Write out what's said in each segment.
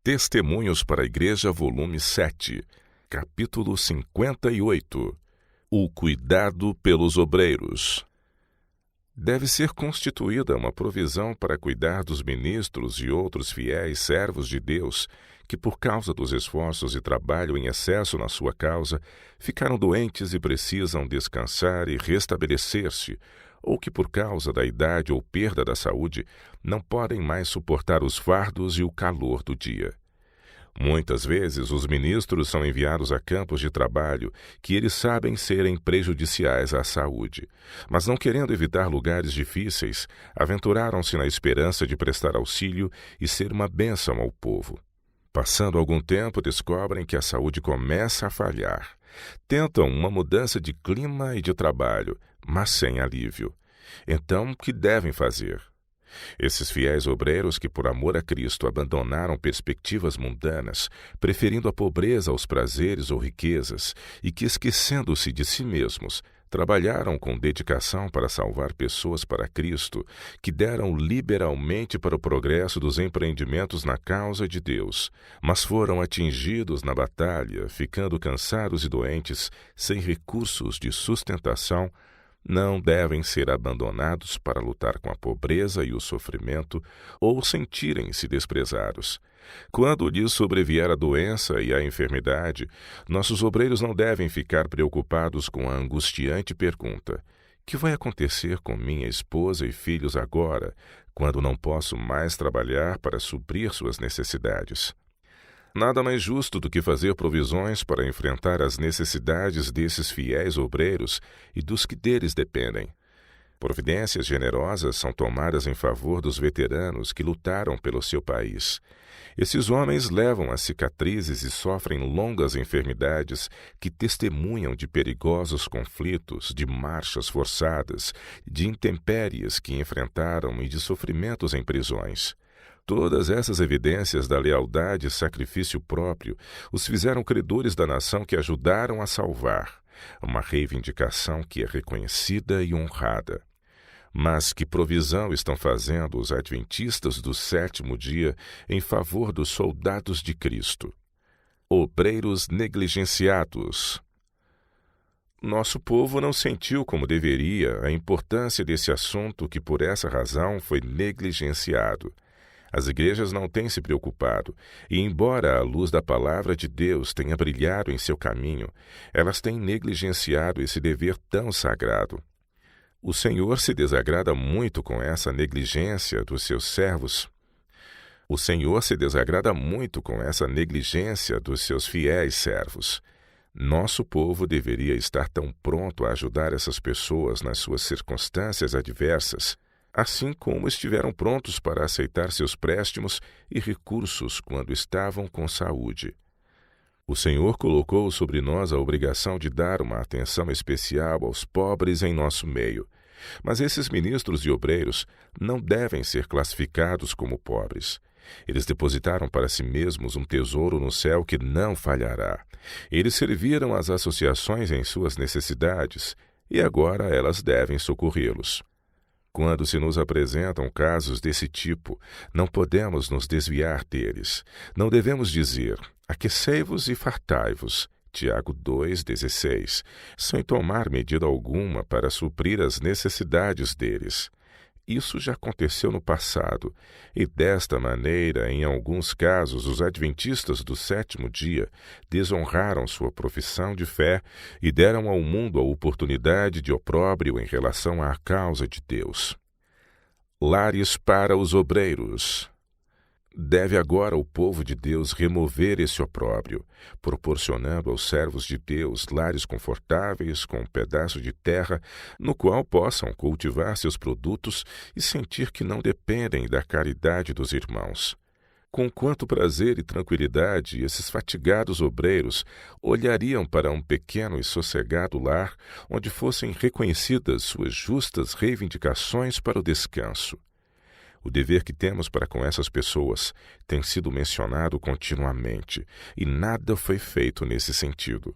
Testemunhos para a Igreja, volume 7, capítulo 58. O cuidado pelos obreiros. Deve ser constituída uma provisão para cuidar dos ministros e outros fiéis servos de Deus que, por causa dos esforços e trabalho em excesso na sua causa, ficaram doentes e precisam descansar e restabelecer-se, ou que, por causa da idade ou perda da saúde, não podem mais suportar os fardos e o calor do dia. Muitas vezes, os ministros são enviados a campos de trabalho que eles sabem serem prejudiciais à saúde, mas não querendo evitar lugares difíceis, aventuraram-se na esperança de prestar auxílio e ser uma bênção ao povo. Passando algum tempo, descobrem que a saúde começa a falhar. Tentam uma mudança de clima e de trabalho, mas sem alívio. Então, o que devem fazer? Esses fiéis obreiros que, por amor a Cristo, abandonaram perspectivas mundanas, preferindo a pobreza aos prazeres ou riquezas, e que, esquecendo-se de si mesmos, trabalharam com dedicação para salvar pessoas para Cristo, que deram liberalmente para o progresso dos empreendimentos na causa de Deus, mas foram atingidos na batalha, ficando cansados e doentes, sem recursos de sustentação, não devem ser abandonados para lutar com a pobreza e o sofrimento ou sentirem-se desprezados. Quando lhes sobrevier a doença e a enfermidade, nossos obreiros não devem ficar preocupados com a angustiante pergunta: que vai acontecer com minha esposa e filhos agora, quando não posso mais trabalhar para suprir suas necessidades? Nada mais justo do que fazer provisões para enfrentar as necessidades desses fiéis obreiros e dos que deles dependem. Providências generosas são tomadas em favor dos veteranos que lutaram pelo seu país. Esses homens levam as cicatrizes e sofrem longas enfermidades que testemunham de perigosos conflitos, de marchas forçadas, de intempéries que enfrentaram e de sofrimentos em prisões. Todas essas evidências da lealdade e sacrifício próprio os fizeram credores da nação que ajudaram a salvar, uma reivindicação que é reconhecida e honrada. Mas que provisão estão fazendo os adventistas do sétimo dia em favor dos soldados de Cristo? Obreiros negligenciados. Nosso povo não sentiu como deveria a importância desse assunto que, por essa razão, foi negligenciado. As igrejas não têm se preocupado, e embora a luz da palavra de Deus tenha brilhado em seu caminho, elas têm negligenciado esse dever tão sagrado. O Senhor se desagrada muito com essa negligência dos seus servos. O Senhor se desagrada muito com essa negligência dos seus fiéis servos. Nosso povo deveria estar tão pronto a ajudar essas pessoas nas suas circunstâncias adversas, assim como estiveram prontos para aceitar seus préstimos e recursos quando estavam com saúde. O Senhor colocou sobre nós a obrigação de dar uma atenção especial aos pobres em nosso meio, mas esses ministros e obreiros não devem ser classificados como pobres. Eles depositaram para si mesmos um tesouro no céu que não falhará. Eles serviram às associações em suas necessidades, e agora elas devem socorrê-los. Quando se nos apresentam casos desse tipo, não podemos nos desviar deles. Não devemos dizer: aquecei-vos e fartai-vos, Tiago 2,16, sem tomar medida alguma para suprir as necessidades deles. Isso já aconteceu no passado, e desta maneira, em alguns casos, os adventistas do sétimo dia desonraram sua profissão de fé e deram ao mundo a oportunidade de opróbrio em relação à causa de Deus. Lares para os obreiros. Deve agora o povo de Deus remover esse opróbrio, proporcionando aos servos de Deus lares confortáveis com um pedaço de terra no qual possam cultivar seus produtos e sentir que não dependem da caridade dos irmãos. Com quanto prazer e tranquilidade esses fatigados obreiros olhariam para um pequeno e sossegado lar onde fossem reconhecidas suas justas reivindicações para o descanso. O dever que temos para com essas pessoas tem sido mencionado continuamente, e nada foi feito nesse sentido.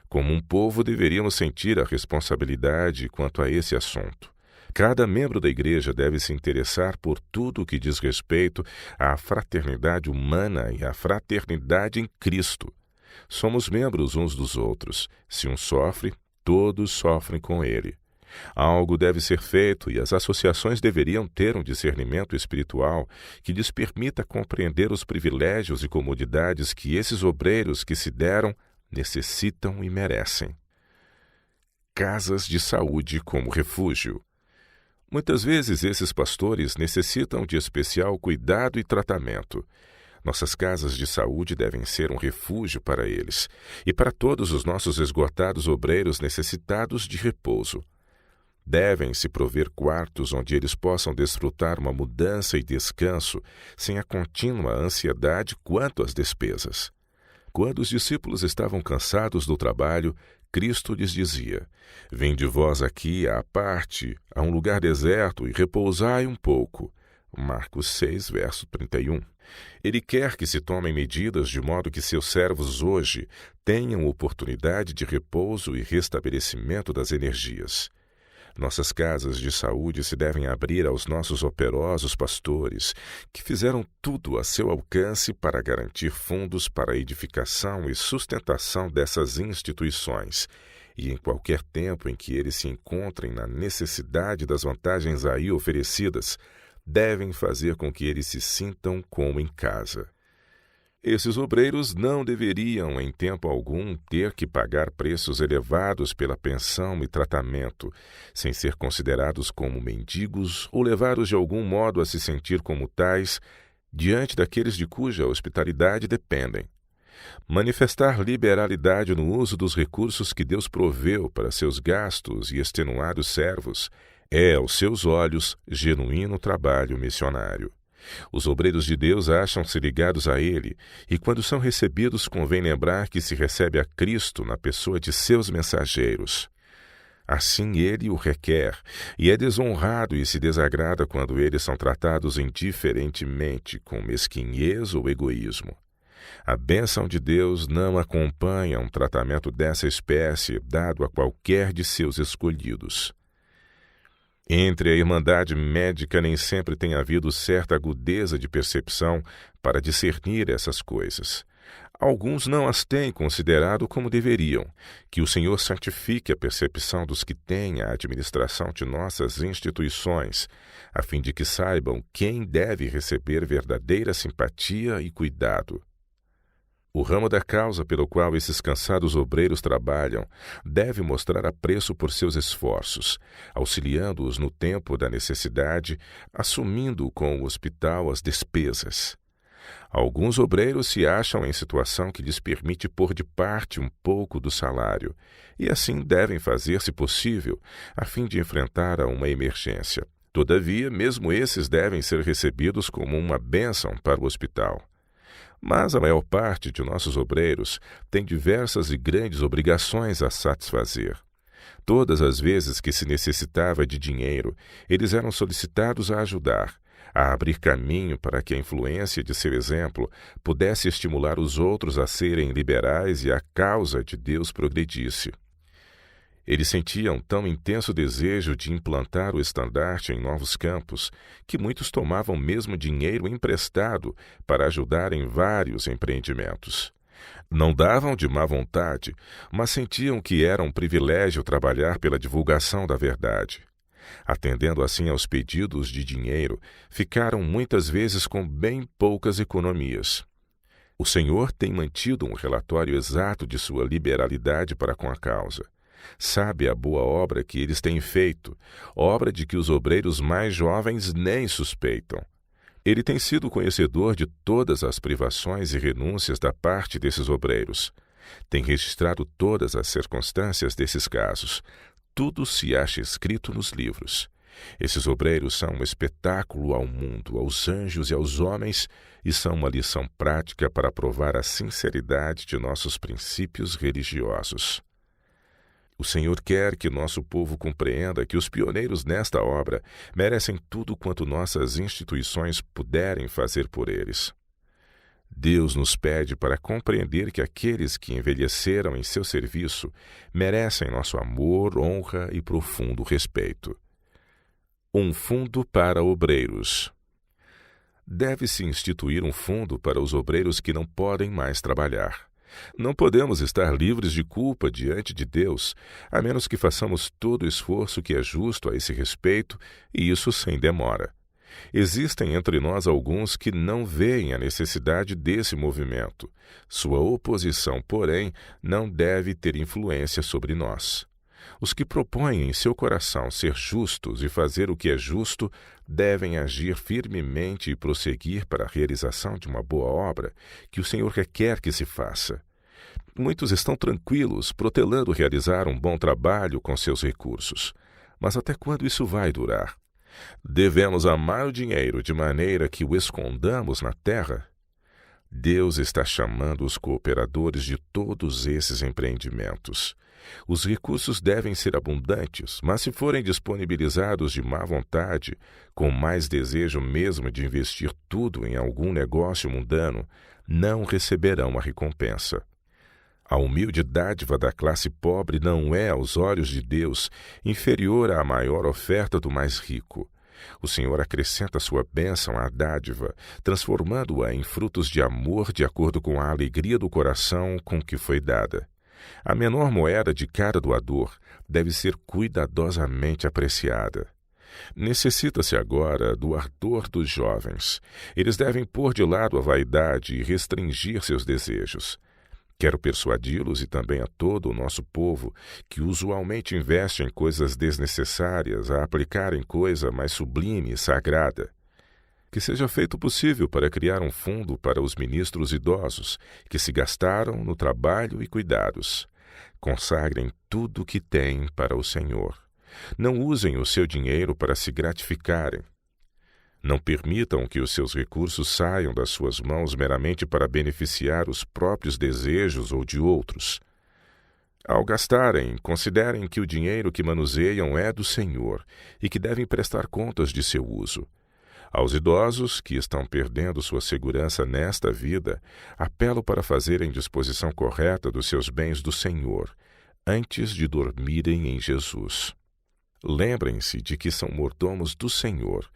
Como um povo, deveríamos sentir a responsabilidade quanto a esse assunto. Cada membro da igreja deve se interessar por tudo o que diz respeito à fraternidade humana e à fraternidade em Cristo. Somos membros uns dos outros. Se um sofre, todos sofrem com ele. Algo deve ser feito e as associações deveriam ter um discernimento espiritual que lhes permita compreender os privilégios e comodidades que esses obreiros que se deram necessitam e merecem. Casas de saúde como refúgio. Muitas vezes esses pastores necessitam de especial cuidado e tratamento. Nossas casas de saúde devem ser um refúgio para eles e para todos os nossos esgotados obreiros necessitados de repouso. Devem-se prover quartos onde eles possam desfrutar uma mudança e descanso sem a contínua ansiedade quanto às despesas. Quando os discípulos estavam cansados do trabalho, Cristo lhes dizia: "Vinde vós aqui à parte, a um lugar deserto, e repousai um pouco." Marcos 6, verso 31. Ele quer que se tomem medidas de modo que seus servos hoje tenham oportunidade de repouso e restabelecimento das energias. Nossas casas de saúde se devem abrir aos nossos operosos pastores, que fizeram tudo a seu alcance para garantir fundos para a edificação e sustentação dessas instituições, e em qualquer tempo em que eles se encontrem na necessidade das vantagens aí oferecidas, devem fazer com que eles se sintam como em casa. Esses obreiros não deveriam, em tempo algum, ter que pagar preços elevados pela pensão e tratamento, sem ser considerados como mendigos ou levados de algum modo a se sentir como tais diante daqueles de cuja hospitalidade dependem. Manifestar liberalidade no uso dos recursos que Deus proveu para seus gastos e extenuados servos é, aos seus olhos, genuíno trabalho missionário. Os obreiros de Deus acham-se ligados a Ele, e quando são recebidos convém lembrar que se recebe a Cristo na pessoa de seus mensageiros. Assim Ele o requer, e é desonrado e se desagrada quando eles são tratados indiferentemente, com mesquinhez ou egoísmo. A bênção de Deus não acompanha um tratamento dessa espécie dado a qualquer de seus escolhidos. Entre a Irmandade Médica nem sempre tem havido certa agudeza de percepção para discernir essas coisas. Alguns não as têm considerado como deveriam. Que o Senhor santifique a percepção dos que têm a administração de nossas instituições, a fim de que saibam quem deve receber verdadeira simpatia e cuidado. O ramo da causa pelo qual esses cansados obreiros trabalham deve mostrar apreço por seus esforços, auxiliando-os no tempo da necessidade, assumindo com o hospital as despesas. Alguns obreiros se acham em situação que lhes permite pôr de parte um pouco do salário, e assim devem fazer, se possível, a fim de enfrentar a uma emergência. Todavia, mesmo esses devem ser recebidos como uma bênção para o hospital. Mas a maior parte de nossos obreiros tem diversas e grandes obrigações a satisfazer. Todas as vezes que se necessitava de dinheiro, eles eram solicitados a ajudar, a abrir caminho para que a influência de seu exemplo pudesse estimular os outros a serem liberais e a causa de Deus progredisse. Eles sentiam tão intenso desejo de implantar o estandarte em novos campos que muitos tomavam mesmo dinheiro emprestado para ajudar em vários empreendimentos. Não davam de má vontade, mas sentiam que era um privilégio trabalhar pela divulgação da verdade. Atendendo assim aos pedidos de dinheiro, ficaram muitas vezes com bem poucas economias. O Senhor tem mantido um relatório exato de sua liberalidade para com a causa. Sabe a boa obra que eles têm feito, obra de que os obreiros mais jovens nem suspeitam. Ele tem sido conhecedor de todas as privações e renúncias da parte desses obreiros. Tem registrado todas as circunstâncias desses casos. Tudo se acha escrito nos livros. Esses obreiros são um espetáculo ao mundo, aos anjos e aos homens, e são uma lição prática para provar a sinceridade de nossos princípios religiosos. O Senhor quer que nosso povo compreenda que os pioneiros nesta obra merecem tudo quanto nossas instituições puderem fazer por eles. Deus nos pede para compreender que aqueles que envelheceram em seu serviço merecem nosso amor, honra e profundo respeito. Um fundo para obreiros. Deve-se instituir um fundo para os obreiros que não podem mais trabalhar. Não podemos estar livres de culpa diante de Deus, a menos que façamos todo o esforço que é justo a esse respeito, e isso sem demora. Existem entre nós alguns que não veem a necessidade desse movimento. Sua oposição, porém, não deve ter influência sobre nós. Os que propõem em seu coração ser justos e fazer o que é justo devem agir firmemente e prosseguir para a realização de uma boa obra que o Senhor requer que se faça. Muitos estão tranquilos, protelando realizar um bom trabalho com seus recursos. Mas até quando isso vai durar? Devemos amar o dinheiro de maneira que o escondamos na terra? Deus está chamando os cooperadores de todos esses empreendimentos. Os recursos devem ser abundantes, mas se forem disponibilizados de má vontade, com mais desejo mesmo de investir tudo em algum negócio mundano, não receberão a recompensa. A humilde dádiva da classe pobre não é, aos olhos de Deus, inferior à maior oferta do mais rico. O Senhor acrescenta sua bênção à dádiva, transformando-a em frutos de amor de acordo com a alegria do coração com que foi dada. A menor moeda de cada doador deve ser cuidadosamente apreciada. Necessita-se agora do ardor dos jovens. Eles devem pôr de lado a vaidade e restringir seus desejos. Quero persuadi-los e também a todo o nosso povo, que usualmente investe em coisas desnecessárias, a aplicar em coisa mais sublime e sagrada. Que seja feito possível para criar um fundo para os ministros idosos, que se gastaram no trabalho e cuidados. Consagrem tudo o que têm para o Senhor. Não usem o seu dinheiro para se gratificarem. Não permitam que os seus recursos saiam das suas mãos meramente para beneficiar os próprios desejos ou de outros. Ao gastarem, considerem que o dinheiro que manuseiam é do Senhor e que devem prestar contas de seu uso. Aos idosos que estão perdendo sua segurança nesta vida, apelo para fazerem disposição correta dos seus bens do Senhor, antes de dormirem em Jesus. Lembrem-se de que são mordomos do Senhor.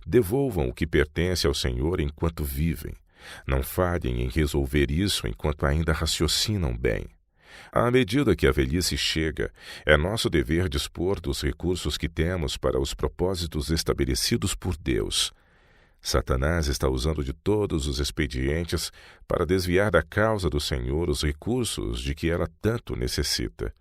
Devolvam o que pertence ao Senhor enquanto vivem. Não falhem em resolver isso enquanto ainda raciocinam bem. À medida que a velhice chega, é nosso dever dispor dos recursos que temos para os propósitos estabelecidos por Deus. Satanás está usando de todos os expedientes para desviar da causa do Senhor os recursos de que ela tanto necessita.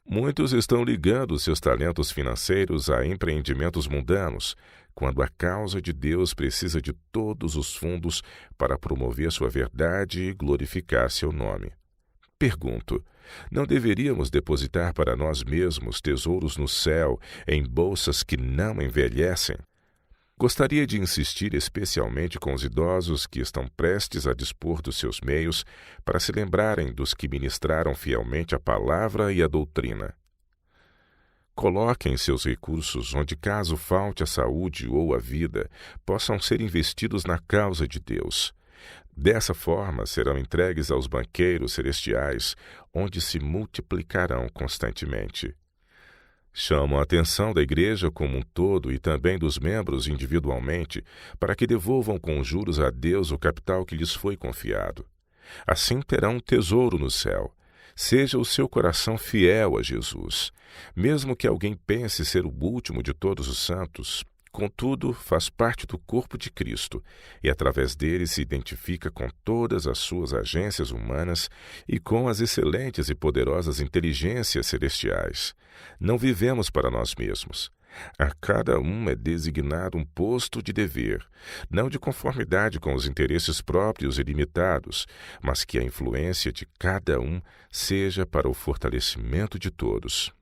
Muitos estão ligando seus talentos financeiros a empreendimentos mundanos, quando a causa de Deus precisa de todos os fundos para promover sua verdade e glorificar seu nome. Pergunto, não deveríamos depositar para nós mesmos tesouros no céu em bolsas que não envelhecem? Gostaria de insistir especialmente com os idosos que estão prestes a dispor dos seus meios para se lembrarem dos que ministraram fielmente a palavra e a doutrina. Coloquem seus recursos onde, caso falte a saúde ou a vida, possam ser investidos na causa de Deus. Dessa forma, serão entregues aos banqueiros celestiais, onde se multiplicarão constantemente. Chamo a atenção da Igreja como um todo e também dos membros individualmente para que devolvam com juros a Deus o capital que lhes foi confiado. Assim terão um tesouro no céu. Seja o seu coração fiel a Jesus. Mesmo que alguém pense ser o último de todos os santos, contudo, faz parte do corpo de Cristo e através dele se identifica com todas as suas agências humanas e com as excelentes e poderosas inteligências celestiais. Não vivemos para nós mesmos. A cada um é designado um posto de dever, não de conformidade com os interesses próprios e limitados, mas que a influência de cada um seja para o fortalecimento de todos.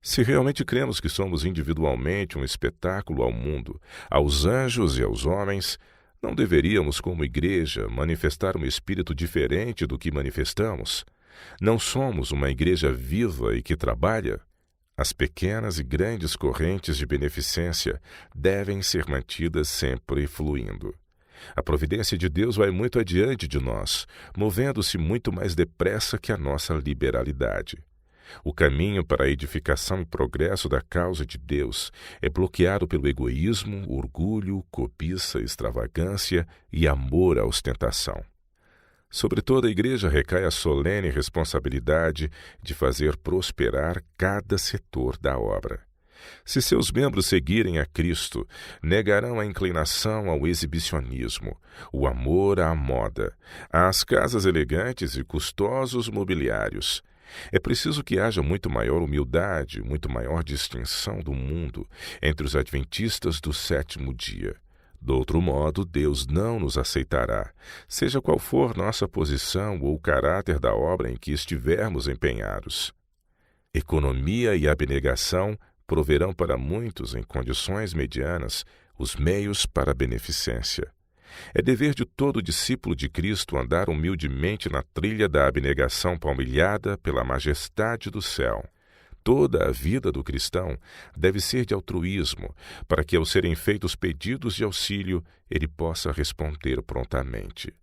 Se realmente cremos que somos individualmente um espetáculo ao mundo, aos anjos e aos homens, não deveríamos, como igreja, manifestar um espírito diferente do que manifestamos? Não somos uma igreja viva e que trabalha? As pequenas e grandes correntes de beneficência devem ser mantidas sempre fluindo. A providência de Deus vai muito adiante de nós, movendo-se muito mais depressa que a nossa liberalidade. O caminho para a edificação e progresso da causa de Deus é bloqueado pelo egoísmo, orgulho, cobiça, extravagância e amor à ostentação. Sobre toda a igreja recai a solene responsabilidade de fazer prosperar cada setor da obra. Se seus membros seguirem a Cristo, negarão a inclinação ao exibicionismo, o amor à moda, às casas elegantes e custosos mobiliários. É preciso que haja muito maior humildade, muito maior distinção do mundo entre os adventistas do sétimo dia. Do outro modo, Deus não nos aceitará, seja qual for nossa posição ou o caráter da obra em que estivermos empenhados. Economia e abnegação proverão para muitos, em condições medianas, os meios para a beneficência. É dever de todo discípulo de Cristo andar humildemente na trilha da abnegação palmilhada pela majestade do céu. Toda a vida do cristão deve ser de altruísmo, para que, ao serem feitos pedidos de auxílio, ele possa responder prontamente.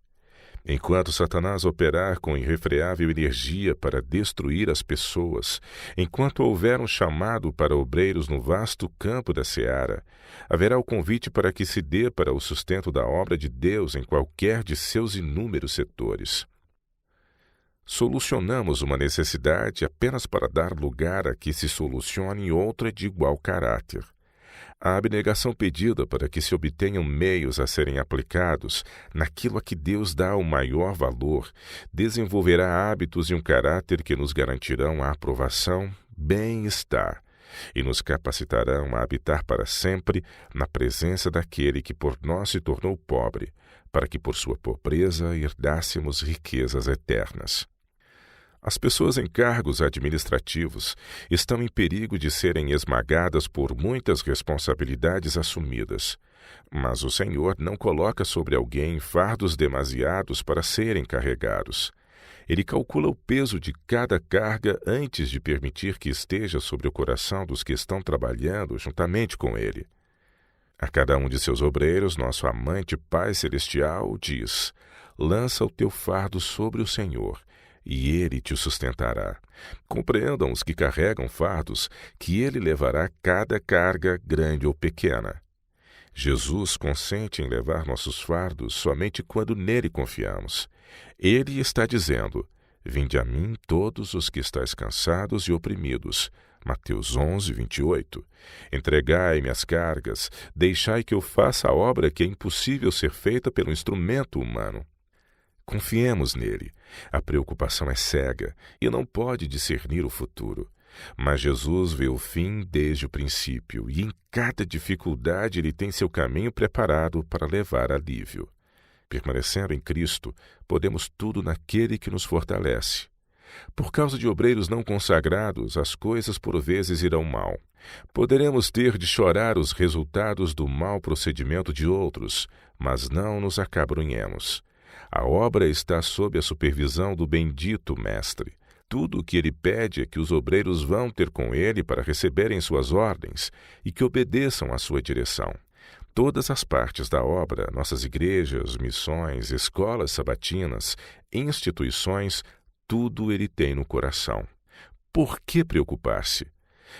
Enquanto Satanás operar com irrefreável energia para destruir as pessoas, enquanto houver um chamado para obreiros no vasto campo da seara, haverá o convite para que se dê para o sustento da obra de Deus em qualquer de seus inúmeros setores. Solucionamos uma necessidade apenas para dar lugar a que se solucione outra de igual caráter. A abnegação pedida para que se obtenham meios a serem aplicados naquilo a que Deus dá o maior valor desenvolverá hábitos e um caráter que nos garantirão a aprovação, bem-estar e nos capacitarão a habitar para sempre na presença daquele que por nós se tornou pobre, para que por sua pobreza herdássemos riquezas eternas. As pessoas em cargos administrativos estão em perigo de serem esmagadas por muitas responsabilidades assumidas, mas o Senhor não coloca sobre alguém fardos demasiados para serem carregados. Ele calcula o peso de cada carga antes de permitir que esteja sobre o coração dos que estão trabalhando juntamente com ele. A cada um de seus obreiros, nosso amante Pai Celestial diz: lança o teu fardo sobre o Senhor, e ele te sustentará. Compreendam os que carregam fardos, que ele levará cada carga, grande ou pequena. Jesus consente em levar nossos fardos somente quando nele confiamos. Ele está dizendo: vinde a mim todos os que estáis cansados e oprimidos. Mateus 11, 28. Entregai-me as cargas, deixai que eu faça a obra que é impossível ser feita pelo instrumento humano. Confiemos nele. A preocupação é cega e não pode discernir o futuro. Mas Jesus vê o fim desde o princípio e em cada dificuldade ele tem seu caminho preparado para levar alívio. Permanecendo em Cristo, podemos tudo naquele que nos fortalece. Por causa de obreiros não consagrados, as coisas por vezes irão mal. Poderemos ter de chorar os resultados do mau procedimento de outros, mas não nos acabrunhemos. A obra está sob a supervisão do bendito Mestre. Tudo o que ele pede é que os obreiros vão ter com ele para receberem suas ordens e que obedeçam à sua direção. Todas as partes da obra, nossas igrejas, missões, escolas sabatinas, instituições, tudo ele tem no coração. Por que preocupar-se?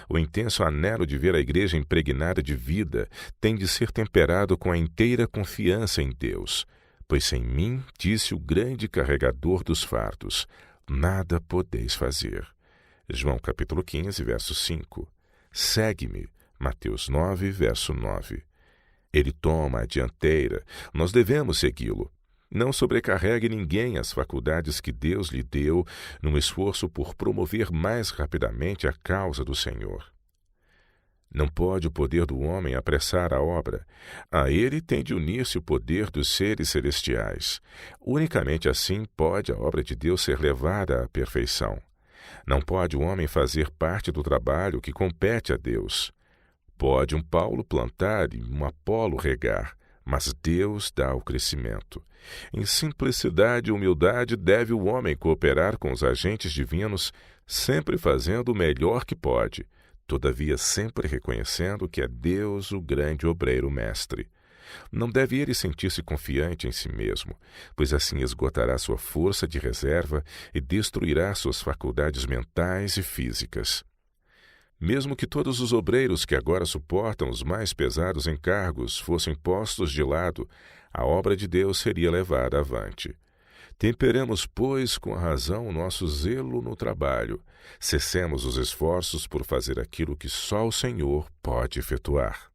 O intenso anelo de ver a igreja impregnada de vida tem de ser temperado com a inteira confiança em Deus. Pois sem mim, disse o grande carregador dos fardos, nada podeis fazer. João capítulo 15, verso 5. Segue-me. Mateus 9, verso 9. Ele toma a dianteira, nós devemos segui-lo. Não sobrecarregue ninguém as faculdades que Deus lhe deu num esforço por promover mais rapidamente a causa do Senhor. Não pode o poder do homem apressar a obra. A ele tem de unir-se o poder dos seres celestiais. Unicamente assim pode a obra de Deus ser levada à perfeição. Não pode o homem fazer parte do trabalho que compete a Deus. Pode um Paulo plantar e um Apolo regar, mas Deus dá o crescimento. Em simplicidade e humildade deve o homem cooperar com os agentes divinos, sempre fazendo o melhor que pode, todavia sempre reconhecendo que é Deus o grande obreiro mestre. Não deve ele sentir-se confiante em si mesmo, pois assim esgotará sua força de reserva e destruirá suas faculdades mentais e físicas. Mesmo que todos os obreiros que agora suportam os mais pesados encargos fossem postos de lado, a obra de Deus seria levada avante. Temperemos, pois, com a razão o nosso zelo no trabalho. Cessemos os esforços por fazer aquilo que só o Senhor pode efetuar.